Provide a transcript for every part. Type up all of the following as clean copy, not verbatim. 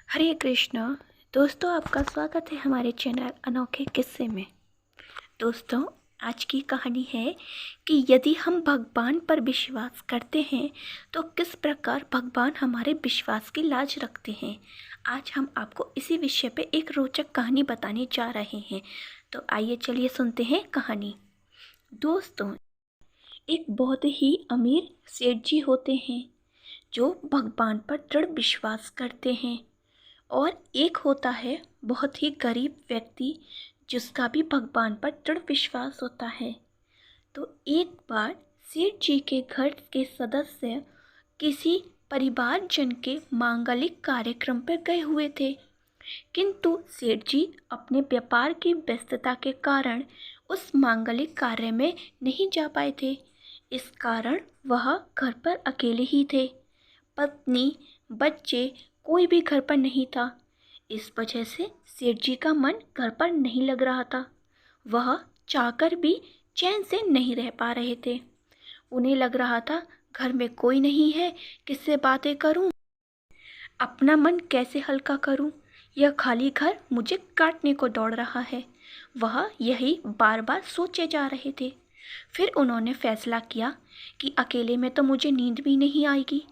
हरे कृष्ण। दोस्तों, आपका स्वागत है हमारे चैनल अनोखे किस्से में। दोस्तों, आज की कहानी है कि यदि हम भगवान पर विश्वास करते हैं तो किस प्रकार भगवान हमारे विश्वास की लाज रखते हैं। आज हम आपको इसी विषय पे एक रोचक कहानी बताने जा रहे हैं। तो आइए चलिए सुनते हैं कहानी। दोस्तों, एक बहुत ही अमीर सेठ जी होते हैं जो भगवान पर दृढ़ विश्वास करते हैं, और एक होता है बहुत ही गरीब व्यक्ति जिसका भी भगवान पर दृढ़ विश्वास होता है। तो एक बार सेठ जी के घर के सदस्य किसी परिवारजन के मांगलिक कार्यक्रम पर गए हुए थे, किंतु सेठ जी अपने व्यापार की व्यस्तता के कारण उस मांगलिक कार्य में नहीं जा पाए थे। इस कारण वह घर पर अकेले ही थे। पत्नी, बच्चे, कोई भी घर पर नहीं था। इस वजह से सेठ जी का मन घर पर नहीं लग रहा था। वह चाहकर भी चैन से नहीं रह पा रहे थे। उन्हें लग रहा था घर में कोई नहीं है, किससे बातें करूं, अपना मन कैसे हल्का करूं, यह खाली घर मुझे काटने को दौड़ रहा है। वह यही बार बार सोचे जा रहे थे। फिर उन्होंने फैसला किया कि अकेले में तो मुझे नींद भी नहीं आएगी,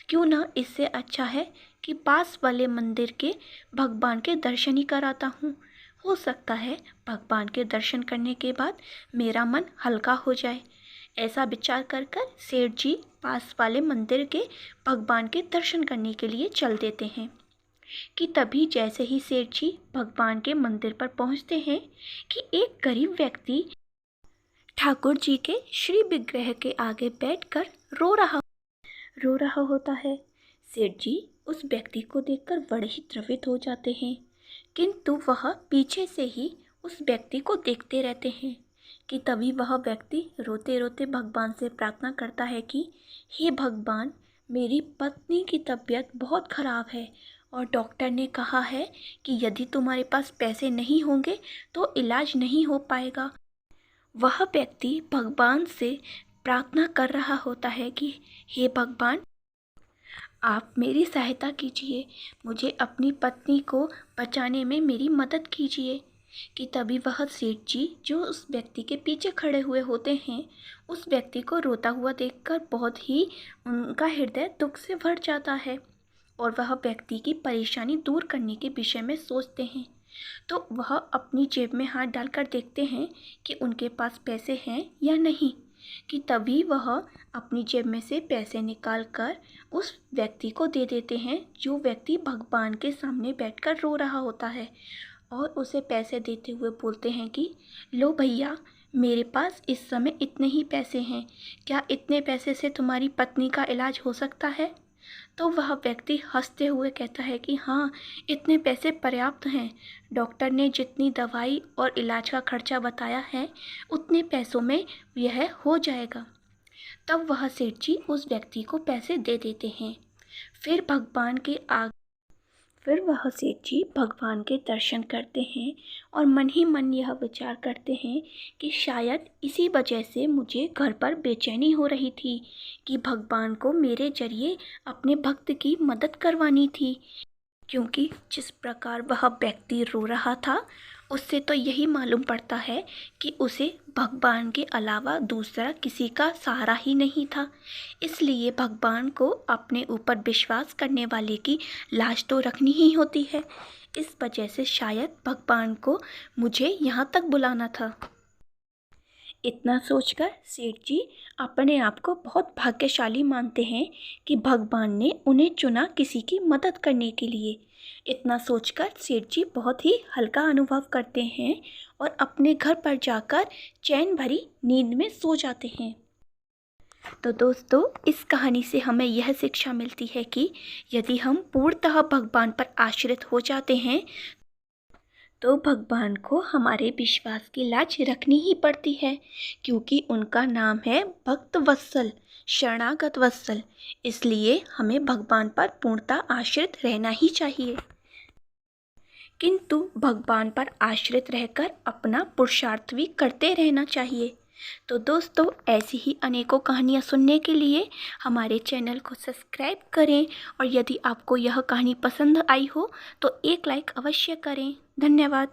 क्यों ना इससे अच्छा है कि पास वाले मंदिर के भगवान के दर्शन ही कराता हूँ। हो सकता है भगवान के दर्शन करने के बाद मेरा मन हल्का हो जाए। ऐसा विचार कर कर सेठ जी पास वाले मंदिर के भगवान के दर्शन करने के लिए चल देते हैं कि तभी जैसे ही सेठ जी भगवान के मंदिर पर पहुंचते हैं कि एक गरीब व्यक्ति ठाकुर जी के श्री विग्रह के आगे बैठकर रो रहा होता है। सेठ जी उस व्यक्ति को देखकर बड़े ही द्रवित हो जाते हैं, किंतु वह पीछे से ही उस व्यक्ति को देखते रहते हैं कि तभी वह व्यक्ति रोते रोते भगवान से प्रार्थना करता है कि हे भगवान, मेरी पत्नी की तबीयत बहुत खराब है और डॉक्टर ने कहा है कि यदि तुम्हारे पास पैसे नहीं होंगे तो इलाज नहीं हो पाएगा। वह व्यक्ति भगवान से प्रार्थना कर रहा होता है कि हे भगवान, आप मेरी सहायता कीजिए, मुझे अपनी पत्नी को बचाने में मेरी मदद कीजिए। कि तभी वह सेठ जी जो उस व्यक्ति के पीछे खड़े हुए होते हैं, उस व्यक्ति को रोता हुआ देखकर बहुत ही उनका हृदय दुख से भर जाता है और वह व्यक्ति की परेशानी दूर करने के विषय में सोचते हैं। तो वह अपनी जेब में हाथ डालकर देखते हैं कि उनके पास पैसे हैं या नहीं। कि तभी वह अपनी जेब में से पैसे निकाल कर उस व्यक्ति को दे देते हैं जो व्यक्ति भगवान के सामने बैठकर रो रहा होता है, और उसे पैसे देते हुए बोलते हैं कि लो भैया, मेरे पास इस समय इतने ही पैसे हैं, क्या इतने पैसे से तुम्हारी पत्नी का इलाज हो सकता है। तो वह व्यक्ति हंसते हुए कहता है कि हाँ, इतने पैसे पर्याप्त हैं। डॉक्टर ने जितनी दवाई और इलाज का खर्चा बताया है उतने पैसों में यह हो जाएगा। तब वह सेठ जी उस व्यक्ति को पैसे दे देते हैं। फिर भगवान के आगे फिर वह सेठ जी भगवान के दर्शन करते हैं और मन ही मन यह विचार करते हैं कि शायद इसी वजह से मुझे घर पर बेचैनी हो रही थी कि भगवान को मेरे जरिए अपने भक्त की मदद करवानी थी। क्योंकि जिस प्रकार वह व्यक्ति रो रहा था, उससे तो यही मालूम पड़ता है कि उसे भगवान के अलावा दूसरा किसी का सहारा ही नहीं था। इसलिए भगवान को अपने ऊपर विश्वास करने वाले की लाज तो रखनी ही होती है। इस वजह से शायद भगवान को मुझे यहाँ तक बुलाना था। इतना सोचकर सेठ जी अपने आप को बहुत भाग्यशाली मानते हैं कि भगवान ने उन्हें चुना किसी की मदद करने के लिए। इतना सोचकर सेठ जी बहुत ही हल्का अनुभव करते हैं और अपने घर पर जाकर चैन भरी नींद में सो जाते हैं। तो दोस्तों, इस कहानी से हमें यह शिक्षा मिलती है कि यदि हम पूर्णतः भगवान पर आश्रित हो जाते हैं तो भगवान को हमारे विश्वास की लाज रखनी ही पड़ती है, क्योंकि उनका नाम है भक्त वत्सल, शरणागत वत्सल। इसलिए हमें भगवान पर पूर्णतः आश्रित रहना ही चाहिए, किंतु भगवान पर आश्रित रहकर अपना पुरुषार्थ भी करते रहना चाहिए। तो दोस्तों, ऐसी ही अनेकों कहानियाँ सुनने के लिए हमारे चैनल को सब्सक्राइब करें और यदि आपको यह कहानी पसंद आई हो तो एक लाइक अवश्य करें। धन्यवाद।